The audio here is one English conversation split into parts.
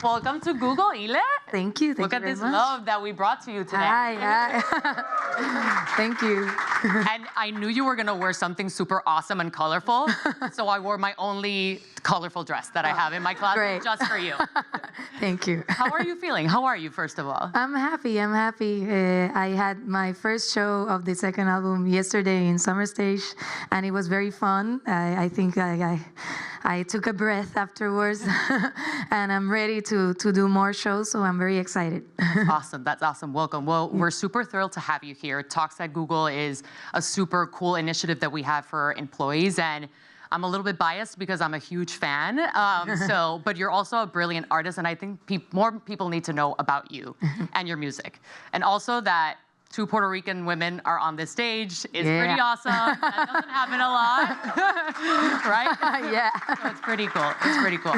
Welcome to Google, Ileana. Thank you. Look at this love that we brought to you today. Hi. Thank you. And I knew you were going to wear something super awesome and colorful, so I wore my only colorful dress that I have in my closet just for you. Thank you. How are you feeling? How are you, first of all? I'm happy. I had my first show of the second album yesterday in Summer Stage, and it was very fun. I think I took a breath afterwards, and I'm ready to do more shows, so I'm very excited. Awesome. That's awesome. Welcome. Well, we're super thrilled to have you here. Talks at Google is a super cool initiative that we have for employees, and I'm a little bit biased because I'm a huge fan. But you're also a brilliant artist, and I think more people need to know about you and your music. And also that 2 Puerto Rican women are on this stage is pretty awesome. That doesn't happen a lot, right? Yeah. So it's pretty cool. It's pretty cool.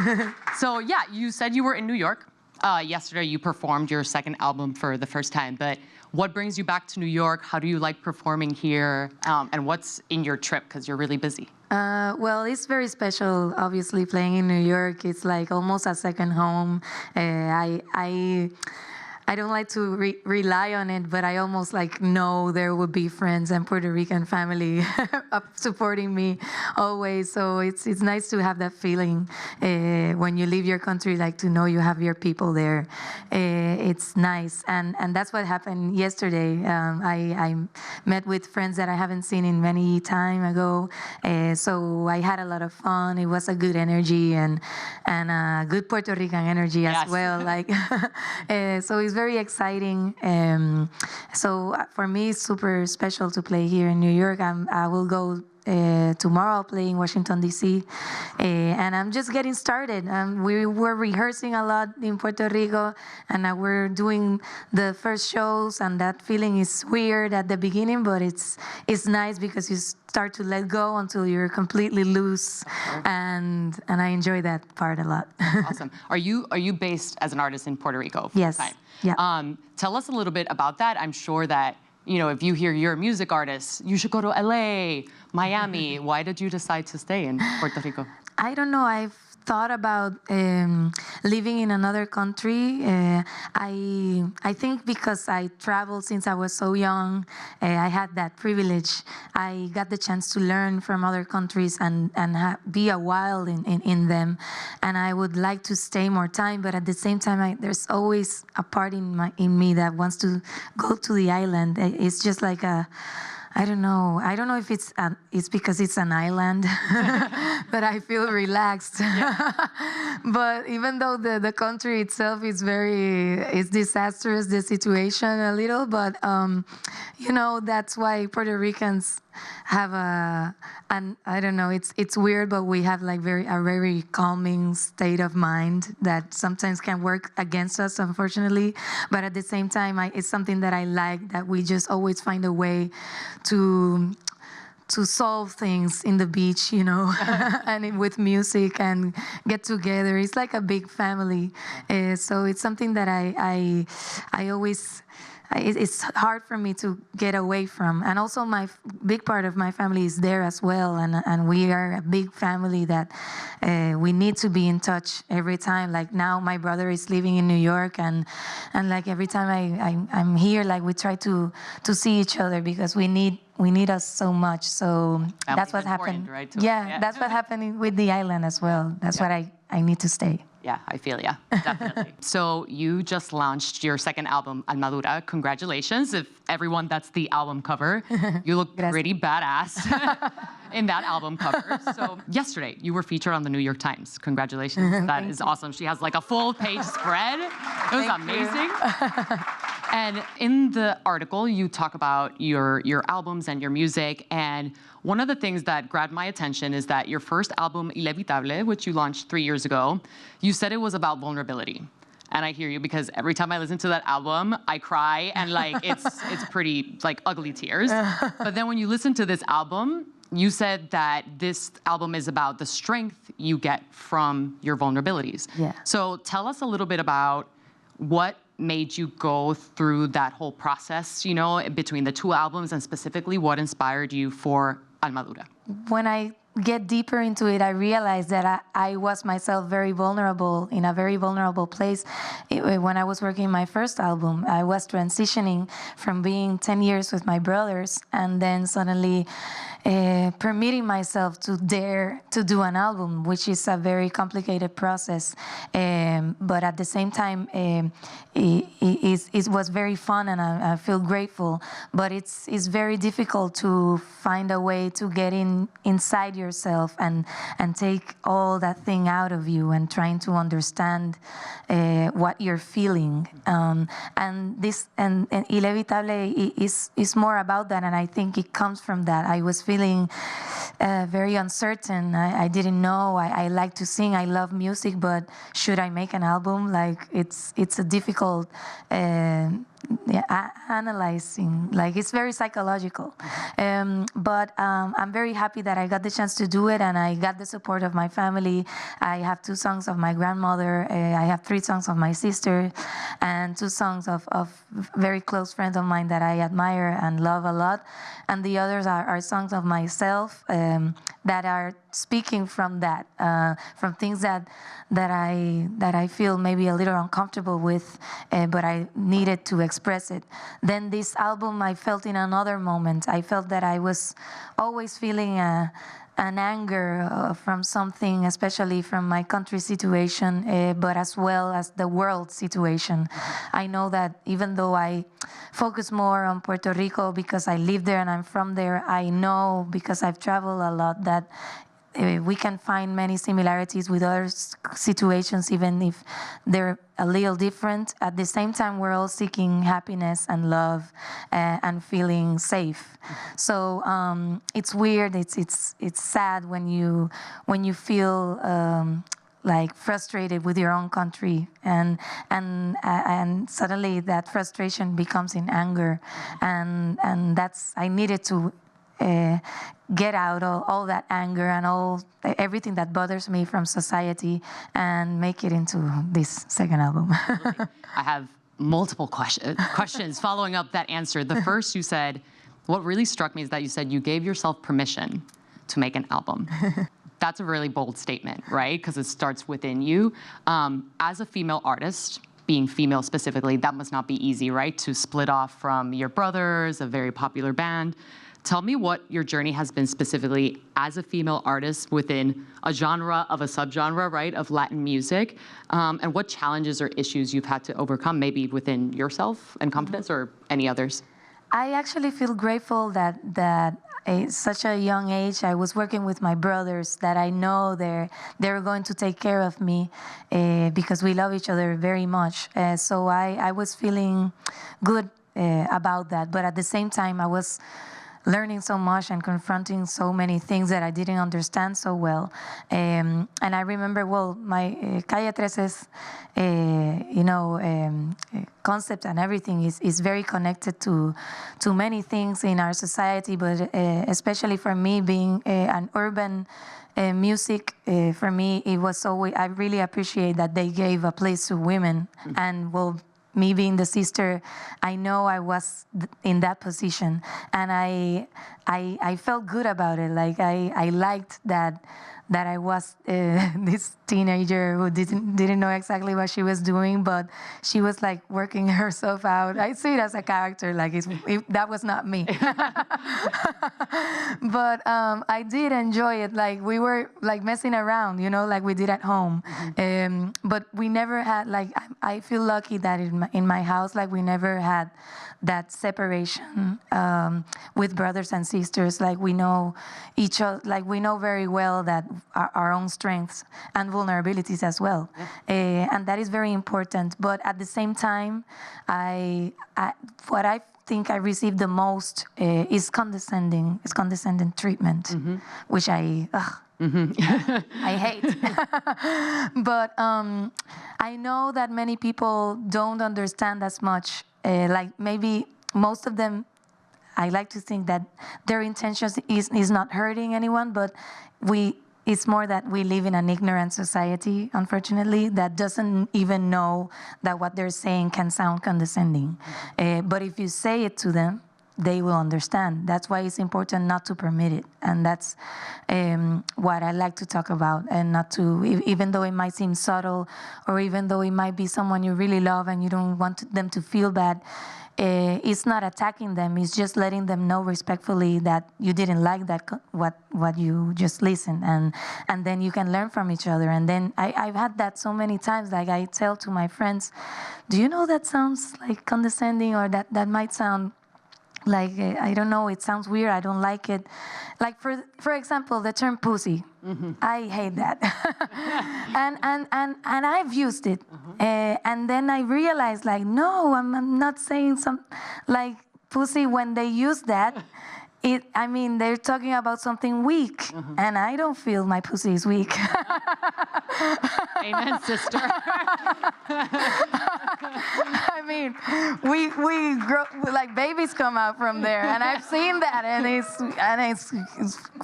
So yeah, you said you were in New York. Yesterday you performed your second album for the first time, but what brings you back to New York? How do you like performing here? And what's in your trip, because you're really busy? Well, it's very special, obviously, playing in New York. It's like almost a second home. I don't like to rely on it, but I almost like know there would be friends and Puerto Rican family supporting me always. So it's nice to have that feeling when you leave your country, like to know you have your people there. It's nice, and that's what happened yesterday. I met with friends that I haven't seen in many time ago, so I had a lot of fun. It was a good energy and good Puerto Rican energy as well. Like so it's very exciting. So for me, it's super special to play here in New York. I will go tomorrow. I'll play in Washington, D.C. And I'm just getting started. We were rehearsing a lot in Puerto Rico, and now we're doing the first shows, and that feeling is weird at the beginning, but it's nice because you start to let go until you're completely loose, and I enjoy that part a lot. Awesome. Are you based as an artist in Puerto Rico? Yes. Yeah. Tell us a little bit about that. I'm sure that, you know, if you hear you're a music artist, you should go to LA, Miami. Why did you decide to stay in Puerto Rico? I don't know. I've thought about living in another country. I think because I traveled since I was so young, I had that privilege. I got the chance to learn from other countries and be a while in them. And I would like to stay more time, but at the same time, there's always a part in me that wants to go to the island. It's just like a, I don't know if it's because it's an island, but I feel relaxed. Yeah. But even though the country itself is it's disastrous, the situation a little, but you know, that's why Puerto Ricans have I don't know, it's weird, but we have like a very calming state of mind that sometimes can work against us, unfortunately. But at the same time, it's something that I like, that we just always find a way to solve things in the beach, you know, and with music and get together. It's like a big family. So it's something that I always, it's hard for me to get away from. And also my big part of my family is there as well. And we are a big family that we need to be in touch every time. Like now my brother is living in New York, and like every time I'm here, like we try to see each other because we need us so much. So that's what happened. Right? Yeah, that's what happened with the island as well. That's what I need to stay. Yeah, I feel ya, definitely. So you just launched your second album, Almadura. Congratulations. If everyone, that's the album cover. You look pretty badass in that album cover. So yesterday, you were featured on the New York Times. Congratulations. That is awesome. She has like a full page spread. It was amazing. And in the article, you talk about your albums and your music. And one of the things that grabbed my attention is that your first album, iLevitable, which you launched 3 years ago, you said it was about vulnerability. And I hear you, because every time I listen to that album, I cry, and like it's pretty like ugly tears. But then when you listen to this album, you said that this album is about the strength you get from your vulnerabilities. Yeah. So tell us a little bit about what made you go through that whole process, you know, between the 2 albums, and specifically what inspired you for Almadura? When I get deeper into it, I realized that I was myself very vulnerable, in a very vulnerable place. When I was working my first album, I was transitioning from being 10 years with my brothers and then suddenly permitting myself to dare to do an album, which is a very complicated process. But at the same time, it was very fun, and I feel grateful. But it's very difficult to find a way to get inside yourself and take all that thing out of you and trying to understand what you're feeling. And iLevitable is more about that, and I think it comes from that. I was feeling very uncertain. I didn't know. I like to sing. I love music, but should I make an album? Like it's a difficult analyzing. Like it's very psychological. But I'm very happy that I got the chance to do it, and I got the support of my family. I have 2 songs of my grandmother. I have 3 songs of my sister, and 2 songs of very close friends of mine that I admire and love a lot. And the others are songs of myself that are speaking from that, from things that I feel maybe a little uncomfortable with, but I needed to express it. Then this album, I felt in another moment. I felt that I was always feeling an anger from something, especially from my country situation, but as well as the world situation. I know that even though I focus more on Puerto Rico because I live there and I'm from there, I know because I've traveled a lot that we can find many similarities with other situations, even if they're a little different. At the same time, we're all seeking happiness and love and feeling safe. So it's weird. It's sad when you feel like frustrated with your own country, and suddenly that frustration becomes in anger, and that's I needed to get out all that anger and everything that bothers me from society and make it into this second album. I have multiple questions following up that answer. The first, you said, what really struck me is that you said you gave yourself permission to make an album. That's a really bold statement, right? Because it starts within you. As a female artist, being female specifically, that must not be easy, right? To split off from your brothers, a very popular band. Tell me what your journey has been specifically as a female artist within a genre of a subgenre, right, of Latin music, and what challenges or issues you've had to overcome, maybe within yourself and confidence or any others. I actually feel grateful that at such a young age I was working with my brothers, that I know they're going to take care of me because we love each other very much. So I was feeling good about that, but at the same time I was learning so much and confronting so many things that I didn't understand so well. And I remember, well, my Calle 13's, concept and everything is very connected to many things in our society, but especially for me, being an urban music, for me, it was always, I really appreciate that they gave a place to women. And well, me being the sister, I know I was in that position, and I felt good about it. Like I liked that I was this teenager who didn't know exactly what she was doing, but she was like working herself out. I see it as a character, like that was not me. But I did enjoy it. Like we were like messing around, like we did at home. But we never had, like, I feel lucky that in my house, like we never had that separation with brothers and sisters. Like we know each other, like we know very well that our own strengths and vulnerabilities as well. Yeah. And that is very important. But at the same time, what I think I received the most is condescending treatment, which I hate. But I know that many people don't understand as much. Like maybe most of them, I like to think that their intentions is not hurting anyone, but it's more that we live in an ignorant society, unfortunately, that doesn't even know that what they're saying can sound condescending. But if you say it to them, they will understand. That's why it's important not to permit it. And that's what I like to talk about, and not to, even though it might seem subtle, or even though it might be someone you really love and you don't want them to feel bad, it's not attacking them. It's just letting them know respectfully that you didn't like that what you just listened, and then you can learn from each other. And then I've had that so many times. Like, I tell to my friends, do you know that sounds like condescending, or that might sound like, I don't know, it sounds weird, I don't like it. Like, for example, the term pussy. Mm-hmm. I hate that. and I've used it. And then I realized, like, no, I'm not saying like pussy. When they use that, I mean, they're talking about something weak, and I don't feel my pussy is weak. Amen, sister. I mean, we grow, like, babies come out from there, and I've seen that, and it's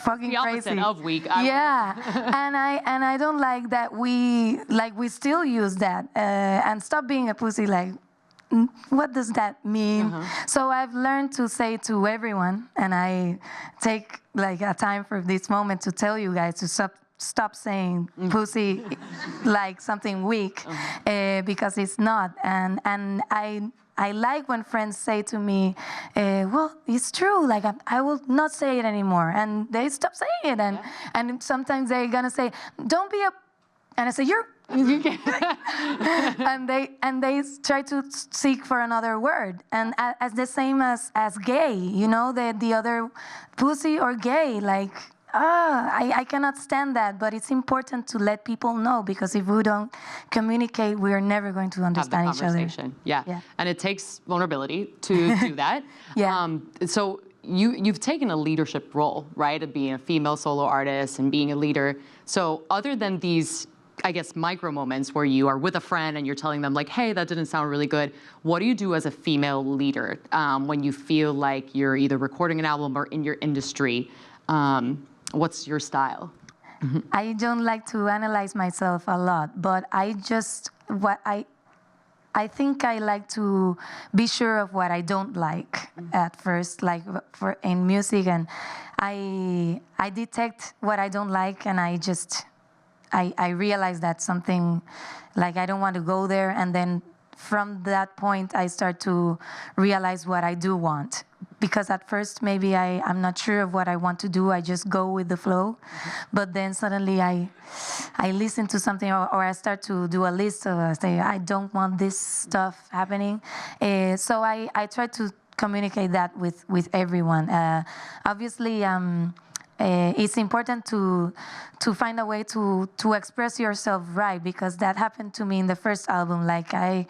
fucking the opposite crazy. Of weak. Yeah, and I don't like that we still use that, and stop being a pussy. Like, what does that mean? So I've learned to say to everyone, and I take like a time for this moment to tell you guys to stop saying pussy like something weak, because it's not. And I like when friends say to me, well, it's true, like, I will not say it anymore, and they stop saying it, and sometimes they're gonna say, don't be a, and I say, you're and they try to seek for another word, and as the same as gay, you know, the other pussy or gay, like, I cannot stand that, but it's important to let people know, because if we don't communicate, we are never going to understand each other. Yeah. And it takes vulnerability to do that. So you've taken a leadership role, right, of being a female solo artist and being a leader. So other than these, I guess, micro moments where you are with a friend and you're telling them, like, hey, that didn't sound really good, what do you do as a female leader when you feel like you're either recording an album or in your industry? What's your style? I don't like to analyze myself a lot, but I think I like to be sure of what I don't like at first, like in music, and I detect what I don't like, and I realize that something, like, I don't want to go there, and then from that point I start to realize what I do want. Because at first maybe I'm not sure of what I want to do, I just go with the flow. But then suddenly I listen to something, or I start to do a list of, say, I don't want this stuff happening. So I try to communicate that with everyone. Obviously, it's important to find a way to express yourself right, because that happened to me in the first album. Like, I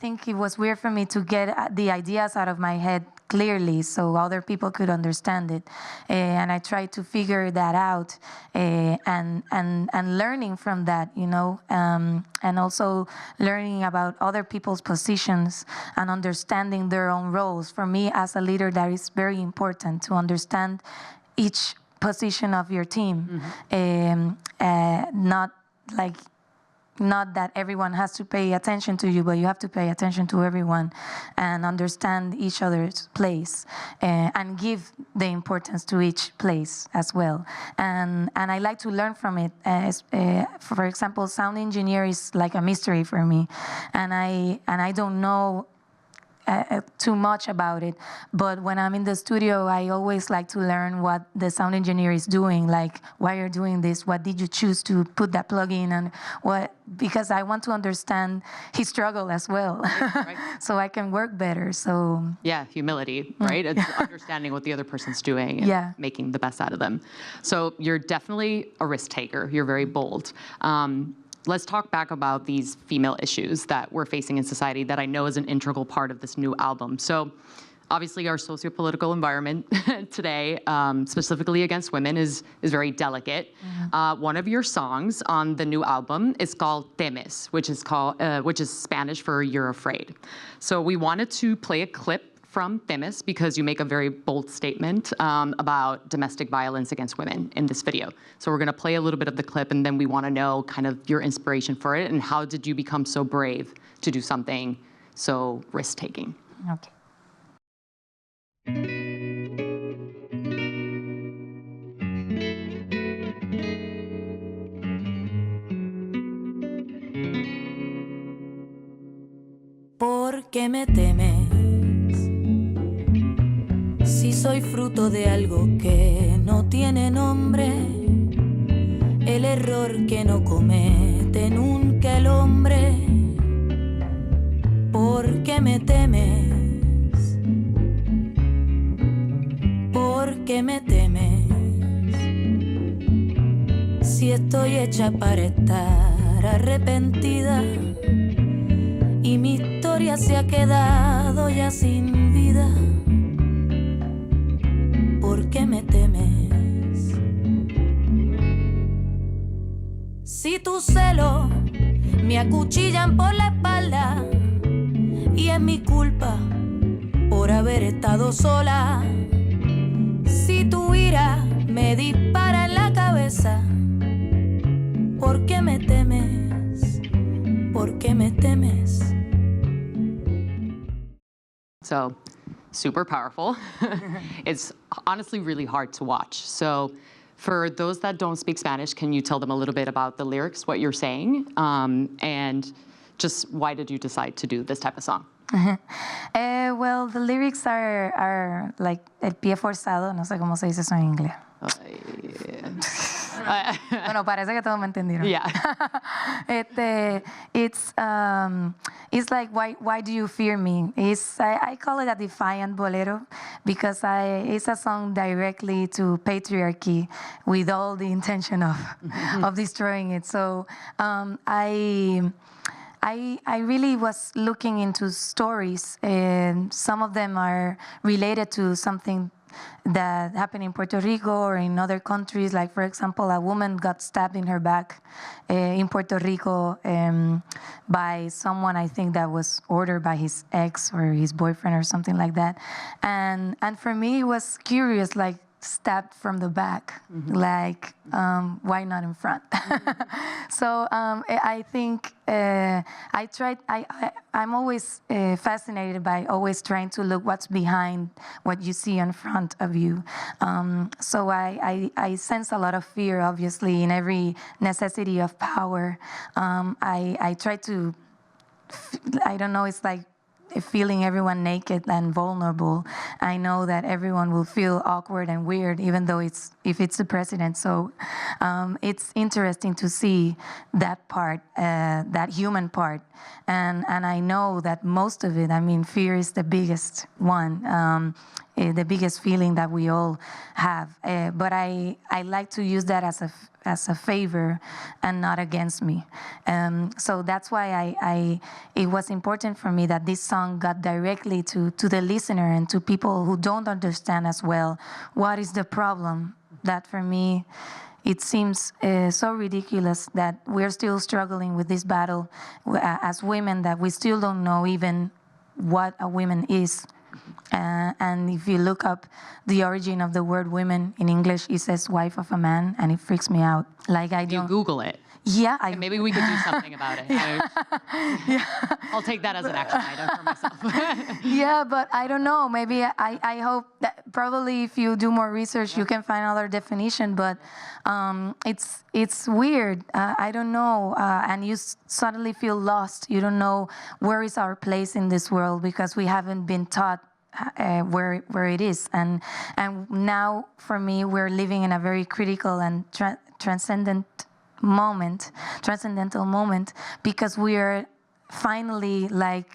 think it was weird for me to get the ideas out of my head clearly so other people could understand it, and I tried to figure that out, and learning from that, you know, and also learning about other people's positions and understanding their own roles. For me as a leader, that is very important, to understand each position of your team. Not that everyone has to pay attention to you, but you have to pay attention to everyone and understand each other's place, and give the importance to each place as well. And I like to learn from it. For example, sound engineer is like a mystery for me, and I don't know too much about it, but when I'm in the studio, I always like to learn what the sound engineer is doing, like, why you're doing this, what did you choose to put that plug in, and what, because I want to understand his struggle as well, right. So I can work better. So yeah, humility, right? It's understanding what the other person's doing and making the best out of them. So you're definitely a risk taker. You're very bold. Let's talk back about these female issues that we're facing in society that I know is an integral part of this new album. So obviously our socio-political environment today, specifically against women, is very delicate. One of your songs on the new album is called Temes, which is Spanish for You're Afraid. So we wanted to play a clip from Temes because you make a very bold statement about domestic violence against women in this video. So we're gonna play a little bit of the clip, and then we wanna know kind of your inspiration for it and how did you become so brave to do something so risk-taking? Okay. ¿Por qué me temes? Si soy fruto de algo que no tiene nombre, el error que no comete nunca el hombre. ¿Por qué me temes? ¿Por qué me temes? Si estoy hecha para estar arrepentida y mi historia se ha quedado ya sin vida. ¿Por qué me temes? Si tus celos me acuchillan por la espalda y es mi culpa por haber estado sola, si tu ira me dispara en la cabeza, ¿por qué me temes? ¿Por qué me temes? So, super powerful. It's honestly really hard to watch. So, for those that don't speak Spanish, can you tell them a little bit about the lyrics, what you're saying, and just why did you decide to do this type of song? Well, the lyrics are like el pie forzado, no sé cómo se dice eso en inglés. Bueno, parece que todos me entendieron. Yeah. It's like, why do you fear me? I call it a defiant bolero because it's a song directly to patriarchy with all the intention of destroying it. So I really was looking into stories, and some of them are related to something that happened in Puerto Rico or in other countries. Like, for example, a woman got stabbed in her back in Puerto Rico by someone, I think, that was ordered by his ex or his boyfriend or something like that. And for me, it was curious, like, stabbed from the back, like, why not in front? So I think I'm always fascinated by always trying to look what's behind what you see in front of you. So I sense a lot of fear, obviously, in every necessity of power. I try to, I don't know, it's like feeling everyone naked and vulnerable. I know that everyone will feel awkward and weird, even though if it's the president. So it's interesting to see that part, that human part. And I know that most of it, I mean, fear is the biggest one, the biggest feeling that we all have. But I like to use that as a favor and not against me. So that's why it was important for me that this song got directly to the listener and to people who don't understand as well what is the problem. That for me, it seems so ridiculous that we're still struggling with this battle as women, that we still don't know even what a woman is. And if you look up the origin of the word women in English, it says wife of a man, and it freaks me out. Like, I don't... You Google it. Yeah. And maybe we could do something about it. Yeah. I'll take that as an action item for myself. Yeah, but I don't know. Maybe I hope that probably if you do more research, you can find another definition. But it's weird. I don't know. And you suddenly feel lost. You don't know where is our place in this world because we haven't been taught where it is. And now, for me, we're living in a very critical and transcendental moment, because we are finally like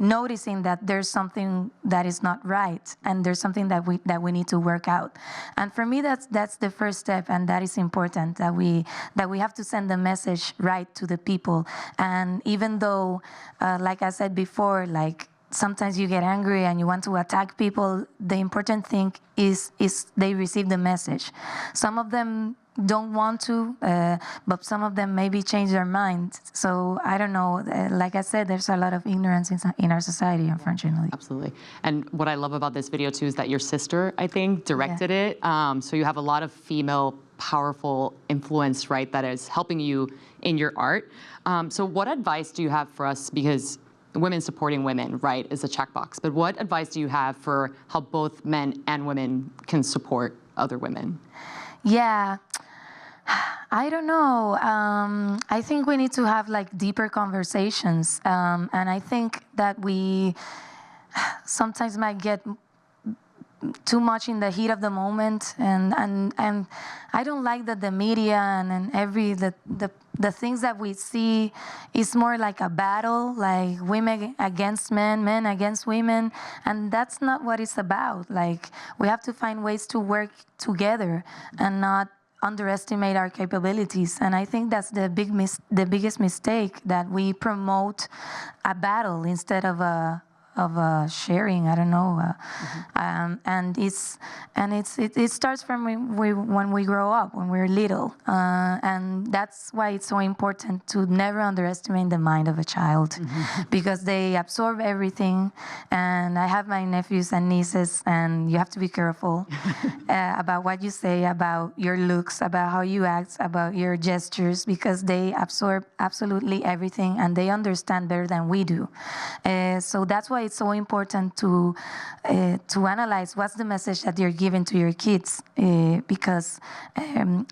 noticing that there's something that is not right, and there's something that we need to work out. And for me, that's the first step, and that is important, that we have to send the message right to the people. And even though, like I said before, like, sometimes you get angry and you want to attack people, the important thing is they receive the message. Some of them don't want to, but some of them maybe change their mind. So I don't know. Like I said, there's a lot of ignorance in our society, unfortunately. Absolutely. And what I love about this video too is that your sister, I think, directed it. So you have a lot of female powerful influence, right, that is helping you in your art. So what advice do you have for us? Because women supporting women, right, is a checkbox. But what advice do you have for how both men and women can support other women? Yeah. I don't know. I think we need to have like deeper conversations. And I think that we sometimes might get too much in the heat of the moment, and I don't like that the media and the things that we see is more like a battle, like women against men, men against women, and that's not what it's about. Like, we have to find ways to work together and not underestimate our capabilities. And I think that's the biggest mistake, that we promote a battle instead of a sharing. I don't know, and it starts from when we grow up, when we're little, and that's why it's so important to never underestimate the mind of a child, because they absorb everything. And I have my nephews and nieces, and you have to be careful about what you say, about your looks, about how you act, about your gestures, because they absorb absolutely everything, and they understand better than we do. So that's why it's so important to analyze what's the message that you're giving to your kids, because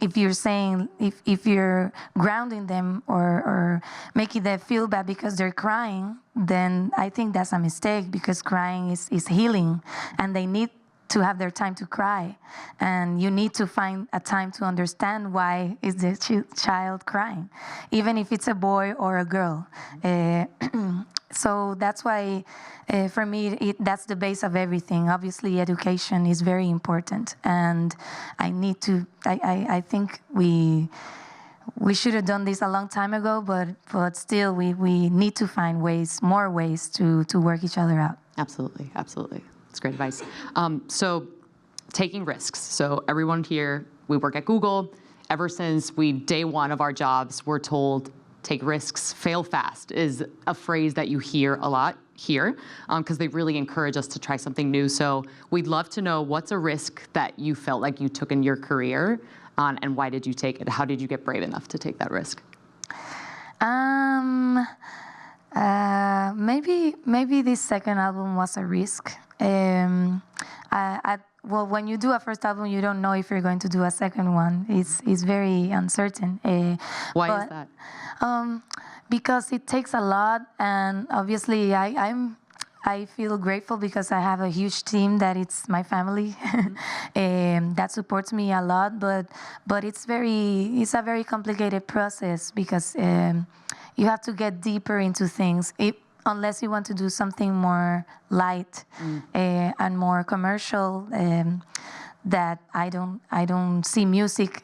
if you're saying, if you're grounding them or making them feel bad because they're crying, then I think that's a mistake, because crying is healing, and they need to have their time to cry, and you need to find a time to understand why is the child crying, even if it's a boy or a girl. So that's why, for me, that's the base of everything. Obviously, education is very important, and I think we should have done this a long time ago, but still, we need to find more ways to work each other out. Absolutely, absolutely. That's great advice. So, taking risks. So everyone here, we work at Google. Ever since day one of our jobs, we're told, take risks, fail fast is a phrase that you hear a lot here, because they really encourage us to try something new. So we'd love to know, what's a risk that you felt like you took in your career, and why did you take it? How did you get brave enough to take that risk? Maybe this second album was a risk. Well, when you do a first album, you don't know if you're going to do a second one. It's very uncertain. Why is that? Because it takes a lot, and obviously I feel grateful because I have a huge team that it's my family that supports me a lot. But it's a very complicated process, because you have to get deeper into things. Unless you want to do something more light and more commercial, that I don't see music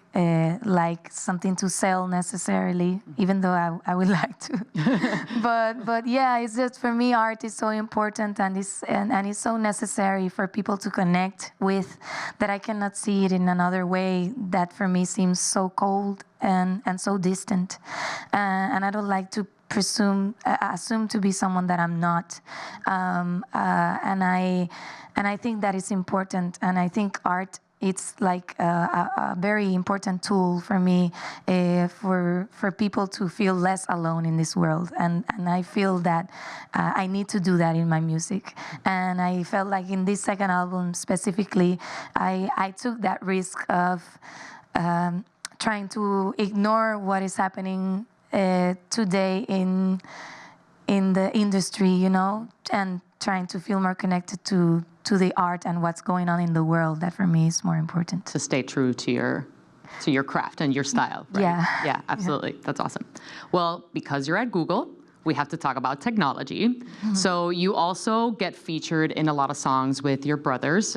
like something to sell necessarily, even though I would like to. but yeah, it's just, for me, art is so important, and it's so necessary for people to connect with, that I cannot see it in another way that for me seems so cold and so distant, and I don't like to assume to be someone that I'm not, and I think that is important, and I think art, it's like a very important tool for me, for people to feel less alone in this world, and I feel that I need to do that in my music, and I felt like in this second album specifically, I took that risk of trying to ignore what is happening today in the industry, and trying to feel more connected to the art and what's going on in the world. That for me is more important. To stay true to your craft and your style, right? Yeah, absolutely. Yeah. That's awesome. Well, because you're at Google, we have to talk about technology. Mm-hmm. So you also get featured in a lot of songs with your brothers.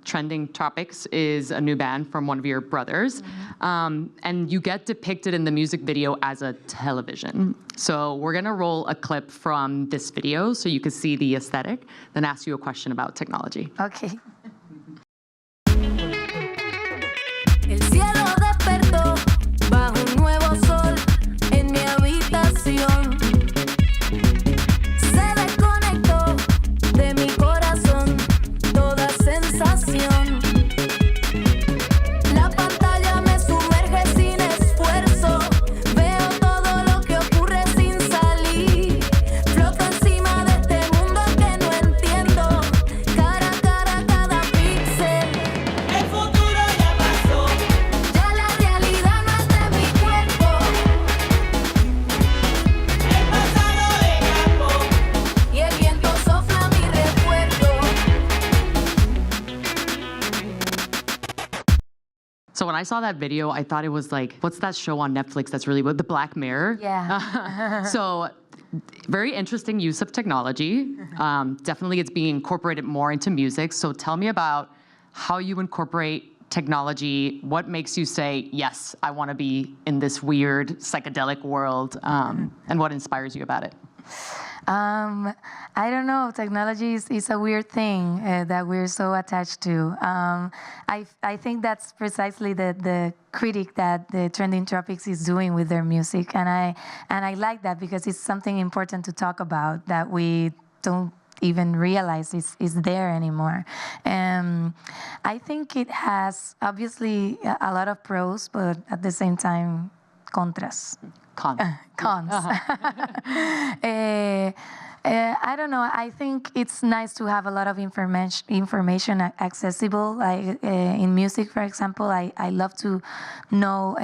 Trending Topics is a new band from one of your brothers. Mm-hmm. And you get depicted in the music video as a television. So we're gonna roll a clip from this video so you can see the aesthetic, then ask you a question about technology. Okay. El cielo despertó bajo un nuevo sol en mi habitación. Se desconectó de mi corazón toda sensación. La pantalla me sumerge sin esfuerzo. Veo todo lo que ocurre sin salir. Floto encima So when I saw that video, I thought it was like, what's that show on Netflix that's really good? The Black Mirror? Yeah. So very interesting use of technology. Definitely it's being incorporated more into music. So tell me about how you incorporate technology. What makes you say, yes, I want to be in this weird psychedelic world, and what inspires you about it? I don't know. Technology is a weird thing that we're so attached to. I think that's precisely the critic that the Trending Tropics is doing with their music, and I like that because it's something important to talk about that we don't even realize is there anymore. I think it has obviously a lot of pros, but at the same time, contras. Cons. I don't know. I think it's nice to have a lot of information accessible. Like in music, for example, I love to know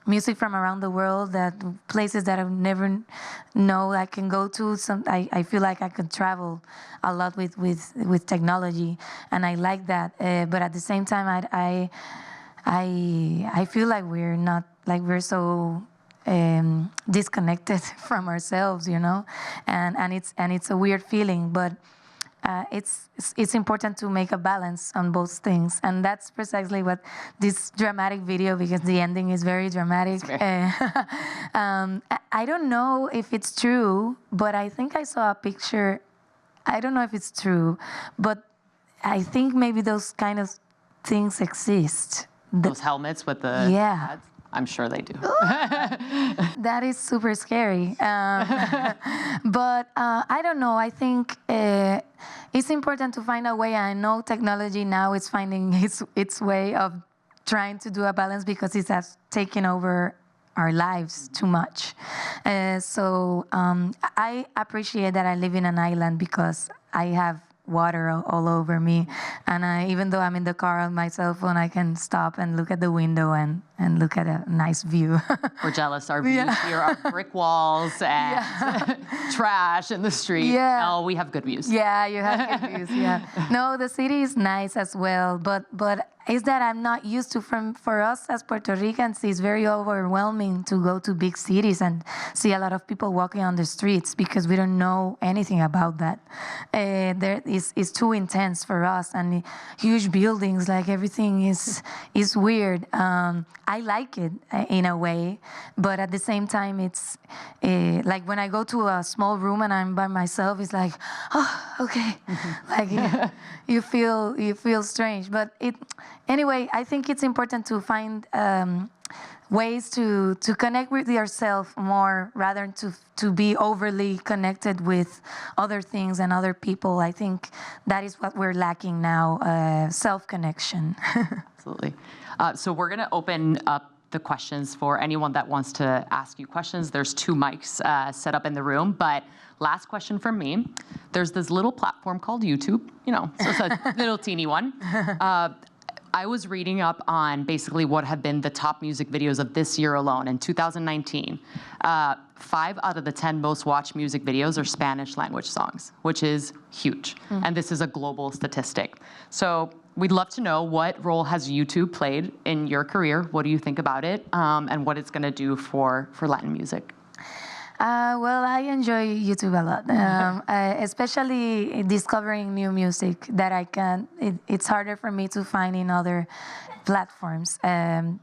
music from around the world, that places that I've never know I can go to. I feel like I could travel a lot with technology, and I like that. But at the same time, I feel like we're so disconnected from ourselves, you know, and it's a weird feeling, but it's important to make a balance on both things, and that's precisely what this dramatic video, because the ending is very dramatic. I don't know if it's true, but I think I saw a picture. I don't know if it's true, but I think maybe those kind of things exist. Those helmets with the pads? I'm sure they do. That is super scary. But I don't know. I think it's important to find a way. I know technology now is finding its way of trying to do a balance because it has taken over our lives too much. So I appreciate that I live in an island because I have water all over me, and even though I'm in the car on my cell phone, I can stop and look at the window and look at a nice view. We're jealous. Our views here are brick walls and trash in the street. Yeah. Oh, we have good views. Yeah, you have good views. Yeah. No, the city is nice as well, but is that I'm not used to. For us as Puerto Ricans, it's very overwhelming to go to big cities and see a lot of people walking on the streets because we don't know anything about that. It's too intense for us, and huge buildings, like everything is weird. I like it in a way, but at the same time, it's like when I go to a small room and I'm by myself, it's like, oh, okay, like you feel strange, but anyway, I think it's important to find ways to connect with yourself more rather than to be overly connected with other things and other people. I think that is what we're lacking now, self-connection. Absolutely. So we're going to open up the questions for anyone that wants to ask you questions. There's 2 mics set up in the room, but last question from me. There's this little platform called YouTube, you know, so it's a little teeny one. I was reading up on basically what have been the top music videos of this year alone. In 2019, 5 out of the 10 most watched music videos are Spanish language songs, which is huge. And this is a global statistic. So we'd love to know, what role has YouTube played in your career? What do you think about it? And what it's going to do for Latin music? Well, I enjoy YouTube a lot, especially discovering new music that it's harder for me to find in other platforms,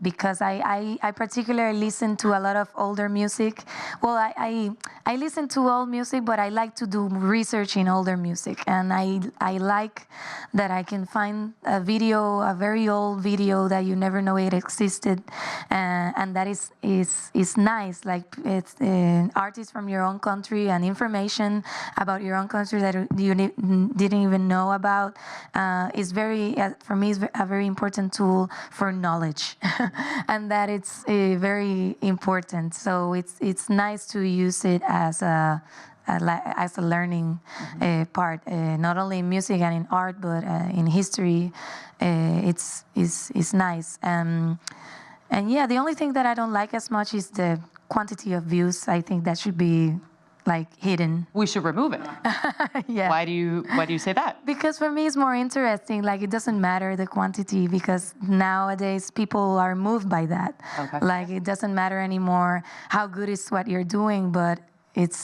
because I particularly listen to a lot of older music. Well, I listen to old music, but I like to do research in older music, and I like that I can find a very old video that you never know it existed, and that is nice. Like it's artists from your own country and information about your own country that you didn't even know about. Is very, for me, is a very important tool for knowledge, and that it's very important. So it's nice to use it as a learning part, not only in music and in art, but in history. It's nice. And yeah, the only thing that I don't like as much is the quantity of views. I think that should be like hidden. We should remove it. Yeah. Why do you say that? Because for me, it's more interesting. Like, it doesn't matter the quantity, because nowadays people are moved by that. Okay. Like, it doesn't matter anymore how good is what you're doing, but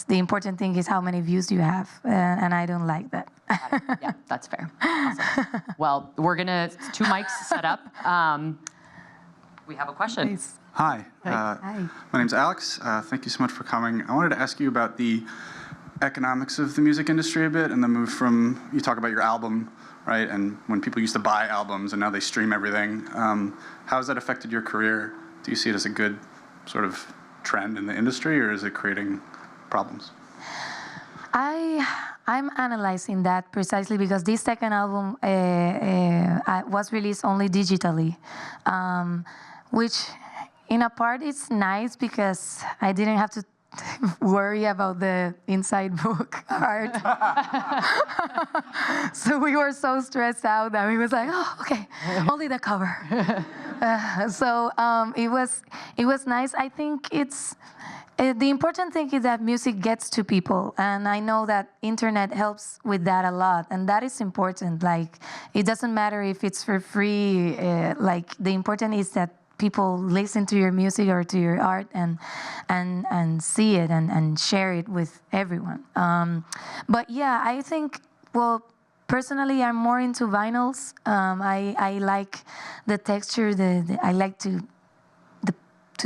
the important thing is how many views you have, and I don't like that. Yeah, that's fair. Awesome. Well, we're gonna 2 mics set up. We have a question. Please. Hi. Hi. My name's Alex. Thank you so much for coming. I wanted to ask you about the economics of the music industry a bit, and the move from, you talk about your album, right, and when people used to buy albums and now they stream everything. How has that affected your career? Do you see it as a good sort of trend in the industry, or is it creating problems? I'm analyzing that precisely because this second album was released only digitally, which in a part it's nice because I didn't have to worry about the inside book art. So we were so stressed out that we was like, oh, okay, only the cover. So it was nice. I think the important thing is that music gets to people, and I know that internet helps with that a lot, and that is important. Like, it doesn't matter if it's for free. Like, the important is that people listen to your music or to your art and see it and share it with everyone. But yeah, I think, well, personally, I'm more into vinyls. I like the texture. I like to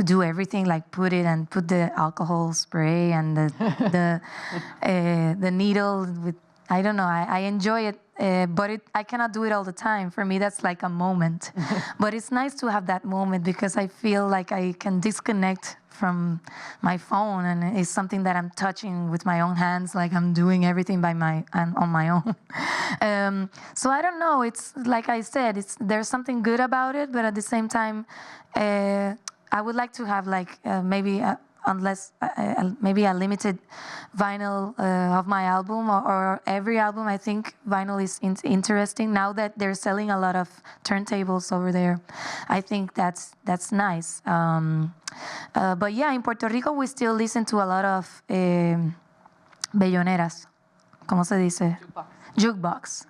do everything, like put the alcohol spray and the needle with, I don't know, I enjoy it, but I cannot do it all the time. For me, that's like a moment. But it's nice to have that moment because I feel like I can disconnect from my phone, and it's something that I'm touching with my own hands, like I'm doing everything on my own. So I don't know, it's like I said, there's something good about it, but at the same time, I would like to have like maybe a limited vinyl of my album or every album. I think vinyl is interesting now that they're selling a lot of turntables over there. I think that's nice. But yeah, in Puerto Rico we still listen to a lot of belloneras. ¿Cómo se dice? Jukebox.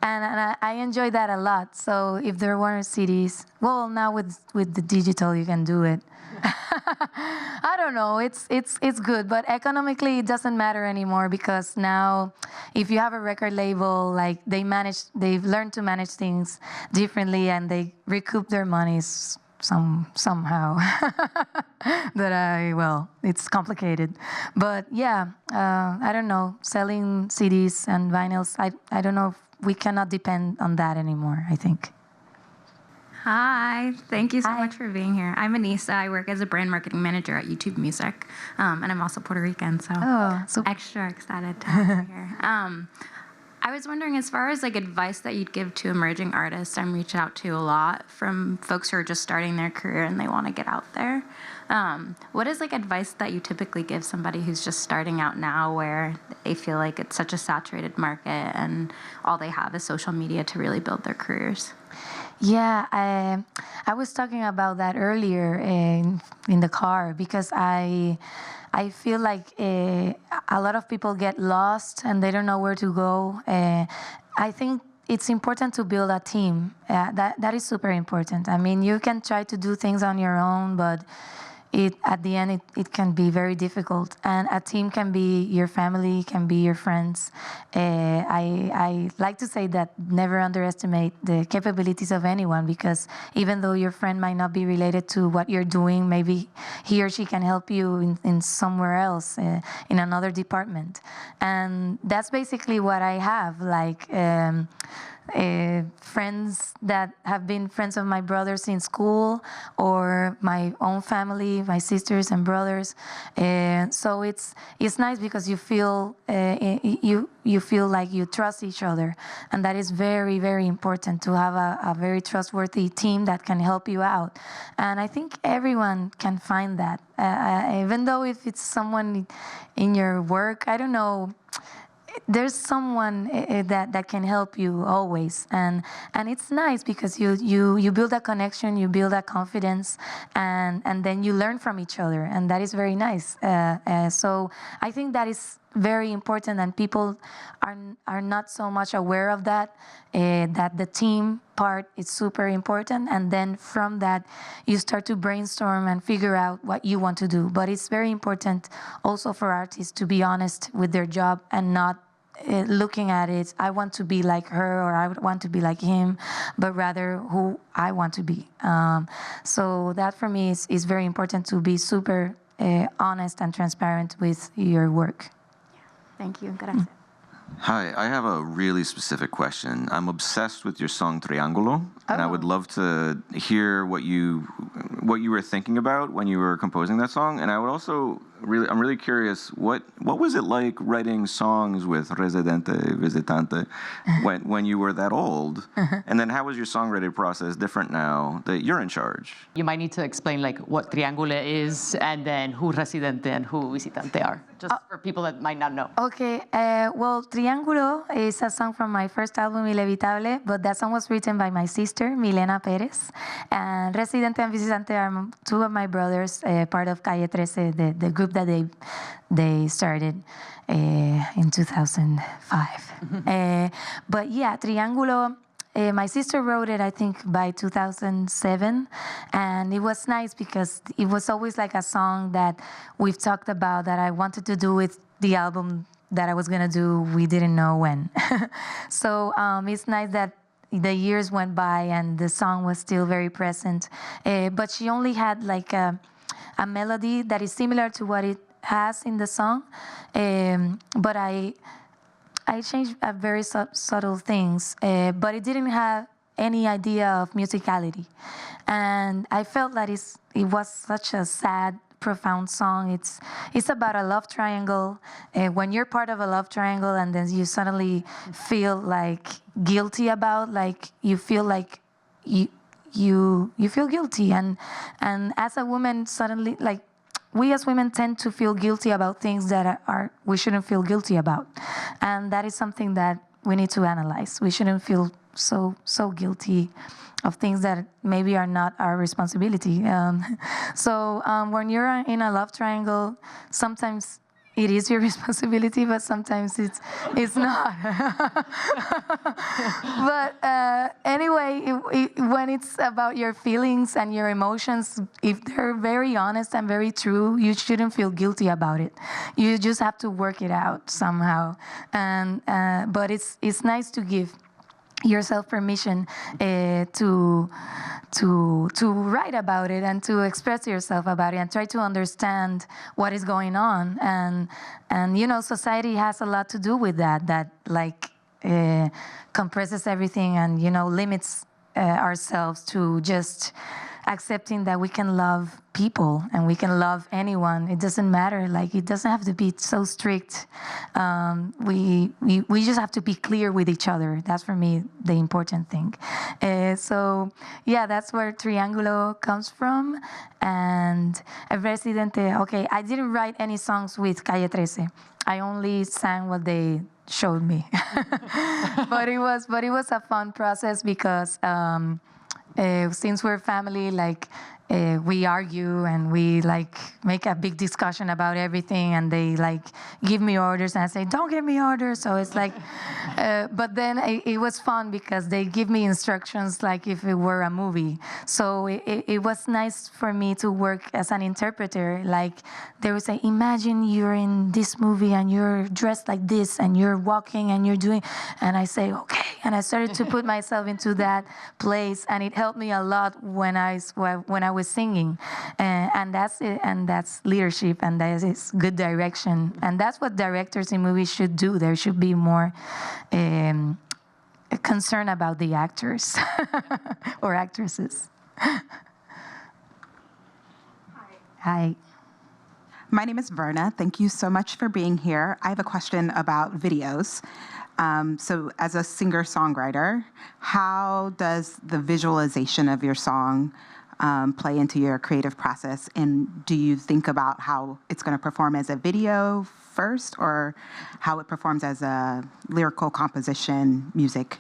And I enjoy that a lot. So if there weren't CDs, well, now with the digital you can do it. I don't know, it's good, but economically it doesn't matter anymore because now if you have a record label, like they've learned to manage things differently and they recoup their monies somehow. It's complicated. But yeah, I don't know, selling CDs and vinyls, I don't know, we cannot depend on that anymore, I think. Hi, thank you so much for being here. I'm Anissa. I work as a brand marketing manager at YouTube Music, and I'm also Puerto Rican, so extra excited to have you here. I was wondering, as far as like advice that you'd give to emerging artists, I'm reached out to a lot from folks who are just starting their career and they want to get out there. What is like advice that you typically give somebody who's just starting out now, where they feel like it's such a saturated market and all they have is social media to really build their careers? Yeah, I was talking about that earlier in the car because I feel like a lot of people get lost and they don't know where to go. I think it's important to build a team. That is super important. I mean, you can try to do things on your own, but at the end, it can be very difficult. And a team can be your family, can be your friends. I like to say that never underestimate the capabilities of anyone, because even though your friend might not be related to what you're doing, maybe he or she can help you in somewhere else, in another department. And that's basically what I have, like, friends that have been friends of my brothers in school, or my own family, my sisters and brothers. So it's nice because you feel you feel like you trust each other, and that is very, very important, to have a very trustworthy team that can help you out. And I think everyone can find that, even though if it's someone in your work, I don't know. there's someone that can help you always, and it's nice because you build a connection, you build a confidence, and then you learn from each other, and that is very nice. So I think that is very important, and people are not so much aware of that. That the team part is super important, and then from that you start to brainstorm and figure out what you want to do. But it's very important also for artists to be honest with their job and not looking at it, I want to be like her or I want to be like him, but rather who I want to be. So that for me is very important, to be super honest and transparent with your work. Thank you. Gracias. Hi, I have a really specific question. I'm obsessed with your song Triángulo, and I would love to hear what you were thinking about when you were composing that song. And I would also I'm really curious, what was it like writing songs with Residente, Visitante when you were that old? And then how was your songwriting process different now that you're in charge? You might need to explain like what Triángulo is, and then who Residente and who Visitante are, just for people that might not know. Okay, well, Triángulo is a song from my first album, iLevitable, but that song was written by my sister, Ileana Perez. And Residente and Visitante are two of my brothers, part of Calle 13, the group that they started in 2005. But yeah, Triángulo, my sister wrote it, I think, by 2007, and it was nice because it was always like a song that we've talked about that I wanted to do with the album that I was gonna do. We didn't know when. So it's nice that the years went by and the song was still very present. But she only had like a melody that is similar to what it has in the song, but I changed very subtle things, but it didn't have any idea of musicality. And I felt that it was such a sad, profound song. It's about a love triangle. When you're part of a love triangle and then you suddenly feel like guilty about, like you feel like you feel guilty, and as a woman suddenly, like, we as women tend to feel guilty about things that we shouldn't feel guilty about, and that is something that we need to analyze. We shouldn't feel so guilty of things that maybe are not our responsibility. So when you're in a love triangle, sometimes it is your responsibility, but sometimes it's not. But anyway, when it's about your feelings and your emotions, if they're very honest and very true, you shouldn't feel guilty about it. You just have to work it out somehow. And but it's nice to give yourself permission to write about it and to express yourself about it and try to understand what is going on. And you know, society has a lot to do with that like compresses everything and, you know, limits ourselves to just accepting that we can love people and we can love anyone. It doesn't matter, like, it doesn't have to be so strict. We just have to be clear with each other. That's for me the important thing. So yeah, that's where Triángulo comes from. And Residente, okay, I didn't write any songs with Calle 13. I only sang what they showed me. but it was a fun process because since we're family, like, we argue and we like make a big discussion about everything, and they like give me orders and I say, don't give me orders. So it's like, but then it was fun because they give me instructions like if it were a movie. So it was nice for me to work as an interpreter. Like, they would say, imagine you're in this movie and you're dressed like this and you're walking and you're doing, and I say, okay. And I started to put myself into that place, and it helped me a lot when I was singing, and that's it, and that's leadership, and that is good direction, and that's what directors in movies should do. There should be more concern about the actors or actresses. Hi. My name is Verna. Thank you so much for being here. I have a question about videos. So as a singer-songwriter, how does the visualization of your song play into your creative process? And do you think about how it's going to perform as a video first, or how it performs as a lyrical composition music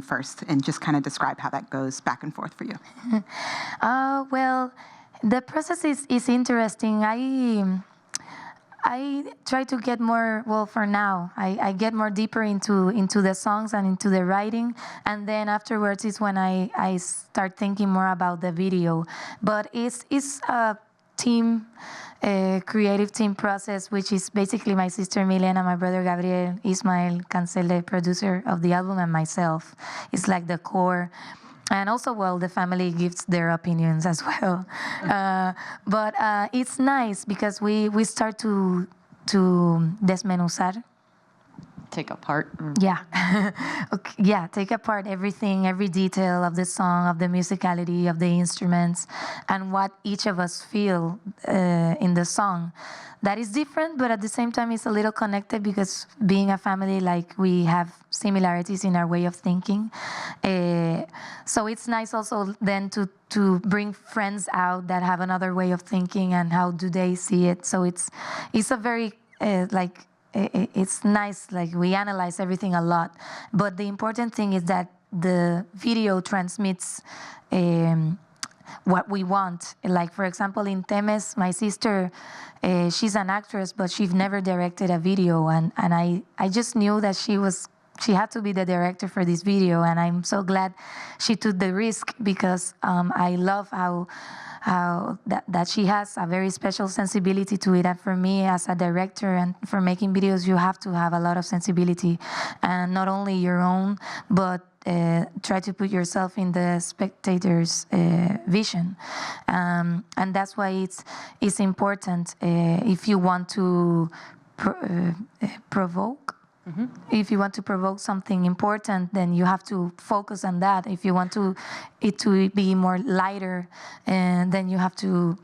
first? And just kind of describe how that goes back and forth for you. Well, the process is interesting. I try to get more, well, for now, I get more deeper into the songs and into the writing, and then afterwards is when I start thinking more about the video. But it's a team, creative team process, which is basically my sister Milena, my brother Gabriel, Ismael Cancel, the producer of the album, and myself. It's like the core. And also, well, the family gives their opinions as well. But it's nice because we start to desmenuzar. Take apart. Yeah. Okay. Yeah, take apart everything, every detail of the song, of the musicality, of the instruments, and what each of us feel in the song. That is different, but at the same time, it's a little connected because being a family, like, we have similarities in our way of thinking. So it's nice also then to bring friends out that have another way of thinking and how do they see it. So it's a very, it's nice, like, we analyze everything a lot. But the important thing is that the video transmits what we want. Like, for example, in Temes, my sister, she's an actress, but she's never directed a video. And I just knew that she had to be the director for this video. And I'm so glad she took the risk because I love how that she has a very special sensibility to it. And for me, as a director and for making videos, you have to have a lot of sensibility, and not only your own, but try to put yourself in the spectator's vision. And that's why it's important if you want to provoke. Mm-hmm. If you want to provoke something important, then you have to focus on that. If you want it to be more lighter, then you have to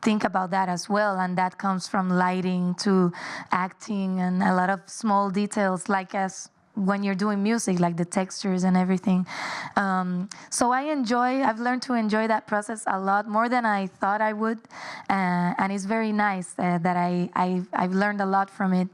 think about that as well. And that comes from lighting to acting and a lot of small details, like as when you're doing music, like the textures and everything. So I've learned to enjoy that process a lot more than I thought I would. And it's very nice that I've learned a lot from it.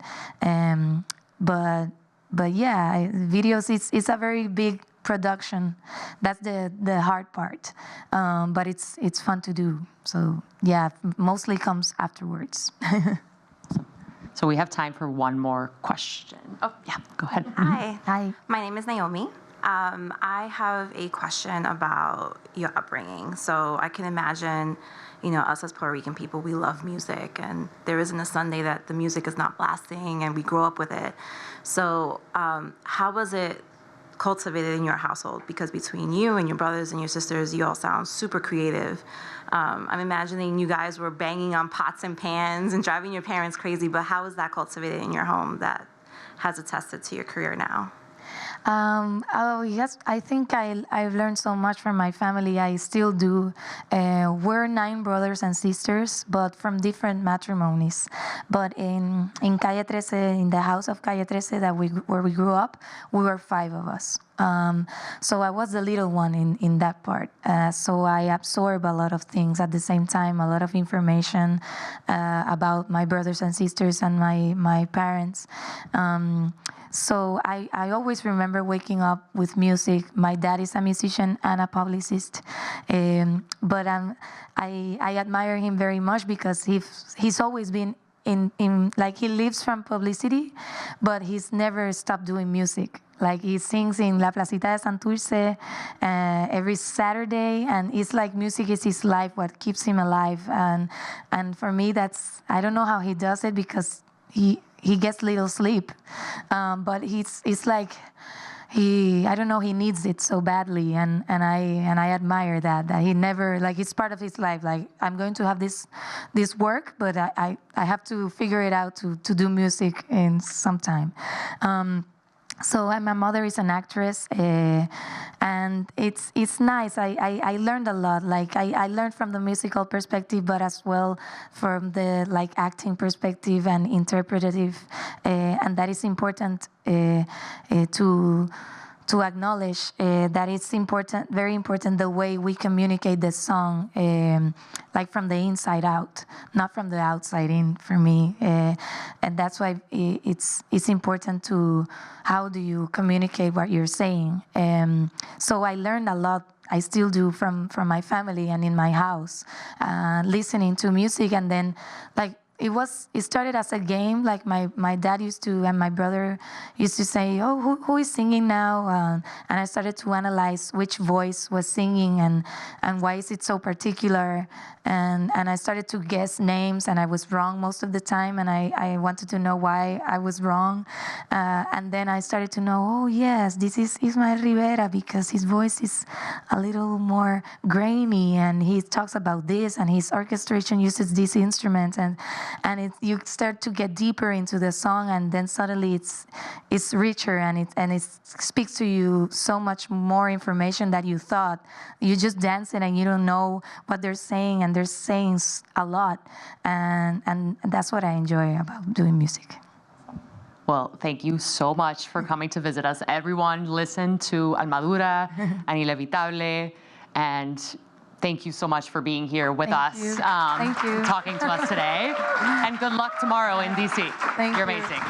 But yeah, videos, it's a very big production. That's the hard part. But it's fun to do. So yeah, mostly comes afterwards. So we have time for one more question. Oh, yeah, go ahead. Hi. Hi. My name is Naomi. I have a question about your upbringing. So I can imagine, us as Puerto Rican people, we love music, and there isn't a Sunday that the music is not blasting, and we grow up with it. So how was it cultivated in your household? Because between you and your brothers and your sisters, you all sound super creative. I'm imagining you guys were banging on pots and pans and driving your parents crazy, but how is that cultivated in your home that has attested to your career now? Oh, yes, I think I've learned so much from my family. I still do. We're 9 brothers and sisters, but from different matrimonies. But in Calle 13, in the house of Calle 13 where we grew up, we were 5 of us. So I was the little one in that part. So I absorb a lot of things at the same time, a lot of information about my brothers and sisters and my parents. So I always remember waking up with music. My dad is a musician and a publicist, but I admire him very much because he's always been in like, he lives from publicity, but he's never stopped doing music. Like, he sings in La Placita de Santurce every Saturday, and it's like music is his life, what keeps him alive. And for me, I don't know how he does it because he gets little sleep, but it's like I don't know, he needs it so badly, and I admire that he never, like, it's part of his life. Like, I'm going to have this work, but I have to figure it out to do music in some time. So my mother is an actress, and it's nice. I learned a lot. Like, I learned from the musical perspective, but as well from the, like, acting perspective and interpretative, and that is important to acknowledge that it's important, very important, the way we communicate the song, like from the inside out, not from the outside in, for me. And that's why it's important to, how do you communicate what you're saying? So I learned a lot, I still do, from my family and in my house, listening to music. And then, like, it started as a game. Like my dad used to, and my brother used to say, oh, who is singing now? And I started to analyze which voice was singing and why is it so particular. And I started to guess names, and I was wrong most of the time, and I wanted to know why I was wrong. And then I started to know, oh yes, this is Ismael Rivera, because his voice is a little more grainy, and he talks about this, and his orchestration uses these instruments, and you start to get deeper into the song, and then suddenly it's richer, and it speaks to you so much more information that you thought. You just dance it and you don't know what they're saying, and they're saying a lot, and that's what I enjoy about doing music. Well, thank you so much for coming to visit us. Everyone, listen to Almadura and Ilevitable, and thank you so much for being here with us. Thank you. Talking to us today. And good luck tomorrow in DC. Thank You're you. amazing.